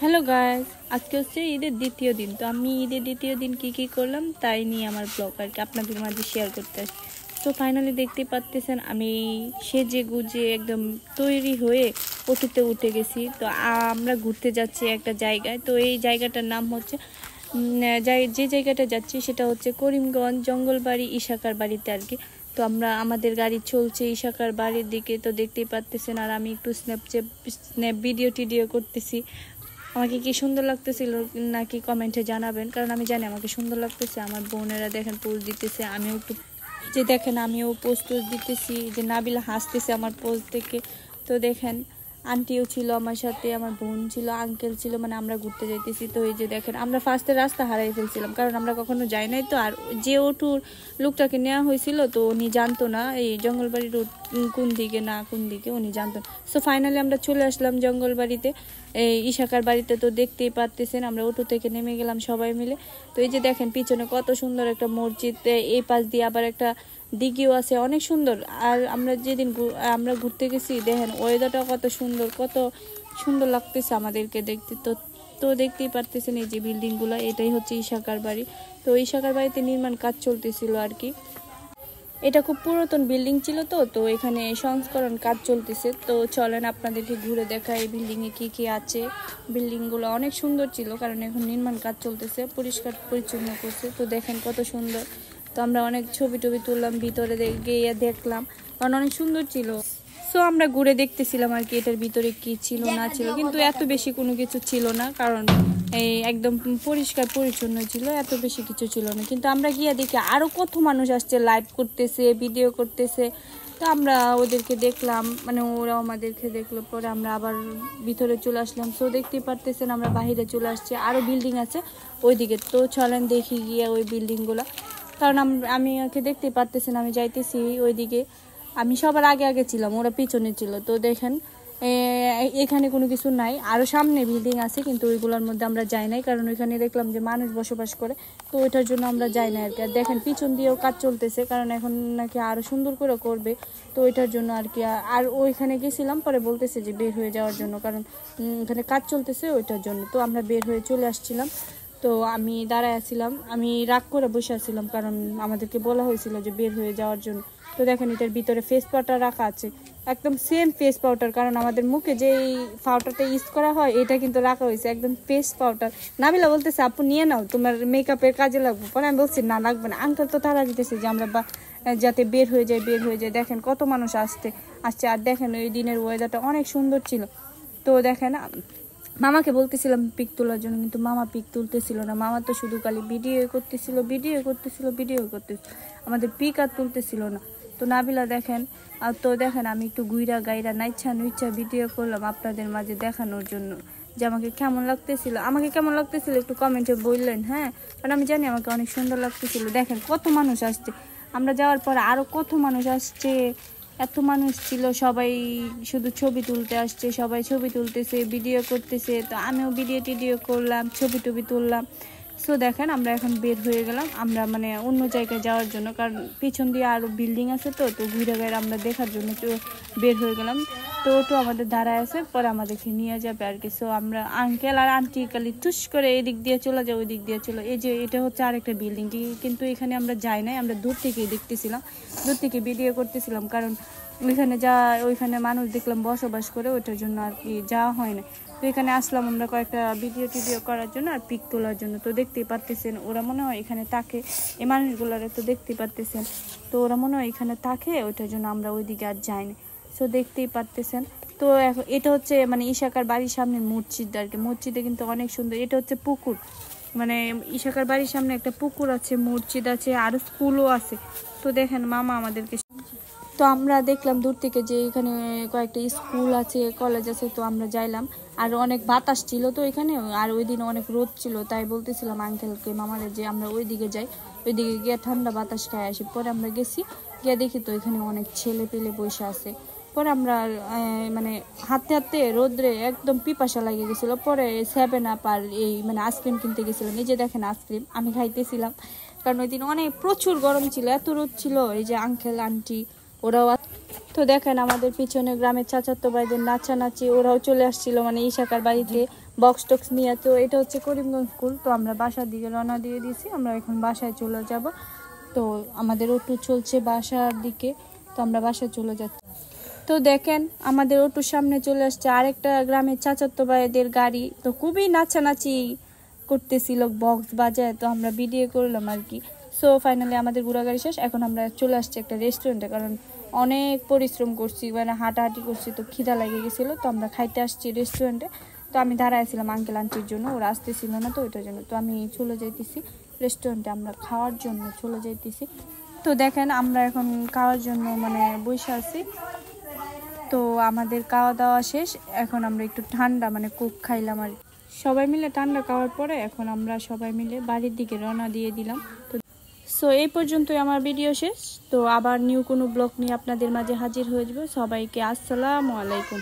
Hello guys, আজকে হচ্ছে ঈদের দ্বিতীয় দিন। তো আমি ঈদের দ্বিতীয় দিন কি করলাম তাই নিয়ে আমার ব্লগ আর কি আপনাদের মাঝে শেয়ার করতে আসি। তো ফাইনালি দেখতে পাচ্ছেন আমি সেজে গুজে একদম তৈরি হয়ে অটোতে উঠে গেছি। তো আমরা ঘুরতে যাচ্ছি একটা জায়গায়। তো এই জায়গাটার নাম হচ্ছে যে জায়গাটা যাচ্ছি সেটা হচ্ছে করিমগঞ্জ জঙ্গলবাড়ি ইশাকার বাড়িতে আর কি। তো আমাদের গাড়ি চলছে ইশাকার বাড়ির দিকে। তো দেখতেই পাচ্ছেন আর আমি একটু স্ন্যাপ ভিডিও করতেছি। আমাকে কি সুন্দর লাগতেছিল নাকি কমেন্টে জানাবেন, কারণ আমি জানি আমাকে সুন্দর লাগতেছে। আমার বোনেরা দেখেন পোজ দিতেছে, আমিও একটু যে দেখেন আমিও পোজ দিতেছি, যে নাবিলা হাসতেছে আমার পোজ থেকে। তো দেখেন আন্টিও ছিল আমার সাথে, আমার বোন ছিল, আঙ্কেল ছিল, মানে আমরা ঘুরতে যাইতেছি। তো এই যে দেখেন আমরা ফার্স্টে রাস্তা হারাই ফেলছিলাম, কারণ আমরা কখনো যাই নাই। তো আর যে ওটুর লোকটাকে নেওয়া হয়েছিল তো উনি জানতো না এই জঙ্গলবাড়ির রোড কোন দিকে না কোন দিকে, উনি জানতো না। সো ফাইনালি আমরা চলে আসলাম জঙ্গলবাড়িতে, এই ইশাকার বাড়িতে। তো দেখতেই পারতেছেন আমরা অটো থেকে নেমে গেলাম সবাই মিলে। তো এই যে দেখেন পিছনে কত সুন্দর একটা মসজিদ, এই পাশ দিয়ে আবার একটা দিঘিও আছে, অনেক সুন্দর। আর আমরা যেদিন আমরা ঘুরতে গেছি দেখেন ওয়েদারটা কত সুন্দর লাগতেছে আমাদেরকে দেখতে। তো তো দেখতেই পারতেছেন এই যে বিল্ডিংগুলো, এটাই হচ্ছে ইশাকার বাড়ি। তো ইশাকার বাড়িতে নির্মাণ কাজ চলতেছিল আর কি। এটা খুব পুরাতন বিল্ডিং ছিল, তো এখানে সংস্করণ কাজ চলতেছে। তো চলেন আপনাদেরকে ঘুরে দেখা এই বিল্ডিংয়ে কি আছে। বিল্ডিংগুলো অনেক সুন্দর ছিল, কারণ এখন নির্মাণ কাজ চলতেছে, পরিষ্কার পরিচ্ছন্ন করছে। তো দেখেন কত সুন্দর। তো আমরা অনেক ছবি টবি তুললাম, ভিতরে গিয়ে দেখলাম, কারণ অনেক সুন্দর ছিল। সো আমরা ঘুরে দেখতেছিলাম আর কি এটার ভিতরে কি ছিল না ছিল, কিন্তু এত বেশি কোনো কিছু ছিল না, কারণ এই একদম পরিষ্কার পরিচ্ছন্ন ছিল, এত বেশি কিছু ছিল না। কিন্তু আমরা গিয়ে দেখি আরো কত মানুষ আসছে, লাইভ করতেছে, ভিডিও করতেছে। তো আমরা ওদেরকে দেখলাম, মানে ওরাও আমাদেরকে দেখলো। পরে আমরা আবার ভিতরে চলে আসলাম। তো দেখতেই পারতেছেন আমরা বাহিরে চলে আসছি, আরো বিল্ডিং আছে ওইদিকে। তো চলেন দেখি গিয়ে ওই বিল্ডিংগুলো, কারণ আমি ওকে দেখতেই পারতেছেন আমি যাইতেছি ওইদিকে। আমি সবার আগে ছিলাম, ওরা পিছনে ছিল। তো দেখেন এখানে কোনো কিছু নাই, আরো সামনে বিল্ডিং আছে, কিন্তু ওইগুলোর মধ্যে আমরা যাই নাই, কারণ ওইখানে দেখলাম যে মানুষ বসবাস করে। তো ওইটার জন্য আমরা যাই না আর কি। আর দেখেন পিছন দিয়েও কাজ চলতেছে, কারণ এখন নাকি আরো সুন্দর করে করবে। তো ওইটার জন্য আর কি। আর ওইখানে গেছিলাম, পরে বলতেছে যে বের হয়ে যাওয়ার জন্য, কারণ ওখানে কাজ চলতেছে ওইটার জন্য। তো আমরা বের হয়ে চলে আসছিলাম। তো আমি দাঁড়ায় আছিলাম, আমি রাগ করে বসে আছিলাম, কারণ আমাদেরকে বলা হয়েছিল যে বের হয়ে যাওয়ার জন্য। তো দেখেন এটার ভিতরে ফেস পাউডার রাখা আছে, একদম সেম ফেস পাউডার, কারণ আমাদের মুখে যে পাউডারটা ইউজ করা হয় এটা কিন্তু রাখা হয়েছে একদম ফেস পাউডার। নাবিলা বলতেছে আপু নিয়ে নাও, তোমার মেকআপের কাজে লাগবে। পরে আমি বলছি না লাগবে না। আঙ্কেল তো তারা দিতেছে যে আমরা যাতে বের হয়ে যায়। দেখেন কত মানুষ আসছে। আর দেখেন ওই দিনের ওয়েদারটা অনেক সুন্দর ছিল। তো দেখেন মামাকে বলতেছিলাম পিক তোলার জন্য, কিন্তু মামা পিক তুলতেছিল না। মামা তো শুধু খালি ভিডিও করতেছিল, আমাদের পিক আর তুলতেছিল না। তো নাবিলা দেখেন, আর তো দেখেন আমি একটু গুইরা গাইরা নাইচ্ছা নুইচ্ছা ভিডিও করলাম আপনাদের মাঝে দেখানোর জন্য যে আমাকে কেমন লাগতেছিল একটু কমেন্টে বললেন, হ্যাঁ, কারণ আমি জানি আমাকে অনেক সুন্দর লাগতেছিল। দেখেন কত মানুষ আসছে, আমরা যাওয়ার পর আরো কত মানুষ আসছে, এত মানুষ ছিল, সবাই শুধু ছবি তুলতে আসছে, সবাই ছবি তুলতেছে, ভিডিও করতেছে। তো আমিও ভিডিও করলাম, ছবি টবি তুললাম। সো দেখেন আমরা এখন বের হয়ে গেলাম, আমরা মানে অন্য জায়গায় যাওয়ার জন্য, কারণ পিছন দিয়ে আরো বিল্ডিং আছে। তো ঘুরে ঘুরে আমরা দেখার জন্য বের হয়ে গেলাম। তো আমাদের দাঁড়ায় আছে, পরে আমাদেরকে নিয়ে যাবে আর কি। সো আমরা আঙ্কেল আর আন্টি কালি টুস করে এদিক দিয়ে চলে যাও, ওই দিক দিয়ে চলো। এই যে এটা হচ্ছে আরেকটা বিল্ডিং, কিন্তু এখানে আমরা যাই নাই, আমরা দূর থেকেই দেখতেছিলাম, দূর থেকে ভিডিও করতেছিলাম, কারণ ওইখানে মানুষ দেখলাম বসবাস করে, ওইটার জন্য আর কি যাওয়া হয় না। তো এখানে আসলাম আমরা কয়েকটা ভিডিও করার জন্য আর পিক তোলার জন্য। তো দেখতেই পারতেছেন ওরা মনে হয় এখানে থাকে, এই মানুষগুলারে তো দেখতেই পারতেছেন। তো ওরা মনে হয় এখানে থাকে, ওইটার জন্য আমরা ওইদিকে আর যাইনি। সো দেখতেই পারতেছেন। তো এটা হচ্ছে মানে ইশাকার বাড়ির সামনে মসজিদ আর কি। মসজিদে কিন্তু অনেক সুন্দর, এটা হচ্ছে পুকুর, মানে ইশাকার বাড়ির সামনে একটা পুকুর আছে, মসজিদ আছে, আর স্কুলও আছে। তো দেখেন মামা আমাদেরকে, তো আমরা দেখলাম দূর থেকে যে এখানে কয়েকটা স্কুল আছে, কলেজ আছে। তো আমরা যাইলাম, আর অনেক বাতাস ছিল তো এখানে, আর ওই দিন অনেক রোদ ছিল, তাই বলতেছিলাম আঙ্কেলকে মামারে যে আমরা ওইদিকে যাই, ওইদিকে গিয়ে ঠান্ডা বাতাস খাই আসি। পরে আমরা গেছি, গিয়ে দেখি তো এখানে অনেক ছেলে পেলে বসে আছে। পরে আমরা মানে হাঁটতে রোদ্রে একদম পিপাসা লাগে গেছিল। পরে 7 আপ আর এই মানে আইসক্রিম কিনতে গেছিলাম। এই যে দেখেন আইসক্রিম আমি খাইতেছিলাম, কারণ ওই দিন অনেক প্রচুর গরম ছিল, এত রোদ ছিল। এই যে আঙ্কেল আন্টি ওরাও, তো দেখেন আমাদের পিছনে গ্রামের চাচাতো ভাইদের নাচানাচি, ওরাও চলে আসছিল মানে ইশাকার বাড়িতে বক্স টক্স নিয়ে। তো এটা হচ্ছে করিমগঞ্জ স্কুল। তো আমরা বাসার দিকে রওনা দিয়ে দিয়েছি, আমরা এখন বাসায় চলে যাব। তো আমাদের অটো চলছে বাসার দিকে, তো আমরা বাসায় চলে যাচ্ছি। তো দেখেন আমাদের অটোর সামনে চলে আসছে আরেকটা গ্রামের চাচাতো ভাইদের গাড়ি। তো খুবই নাচানাচি করতেছিল বক্স বাজায়, তো আমরা ভিডিও করলাম আর কি। সো ফাইনালি আমাদের ঘোরাঘুরি শেষ, এখন আমরা চলে আসছি একটা রেস্টুরেন্টে, কারণ অনেক পরিশ্রম করছি, মানে হাঁটাহাঁটি করছি, তো খিদা লেগে গেছিলো। তো আমরা খাইতে আসছি রেস্টুরেন্টে। তো আমি দাঁড়াইছিলাম আঙ্কেল আন্টির জন্য, ওরা আসতেছিল না, তো ওইটার জন্য তো আমি চলে যাইতেছি রেস্টুরেন্টে, আমরা খাওয়ার জন্য চলে যাইতেছি। তো দেখেন আমরা এখন খাওয়ার জন্য মানে বসে আছি। তো আমাদের খাওয়া দাওয়া শেষ, এখন আমরা একটু ঠান্ডা মানে কোক খাইলাম আর সবাই মিলে। ঠান্ডা খাওয়ার পরে এখন আমরা সবাই মিলে বাড়ির দিকে রওনা দিয়ে দিলাম। তো সো এই পর্যন্তই আমার ভিডিও শেষ। তো আবার নিউ কোনো ব্লগ নিয়ে আপনাদের মাঝে হাজির হয়ে যাবো। সবাইকে আসসালামু আলাইকুম।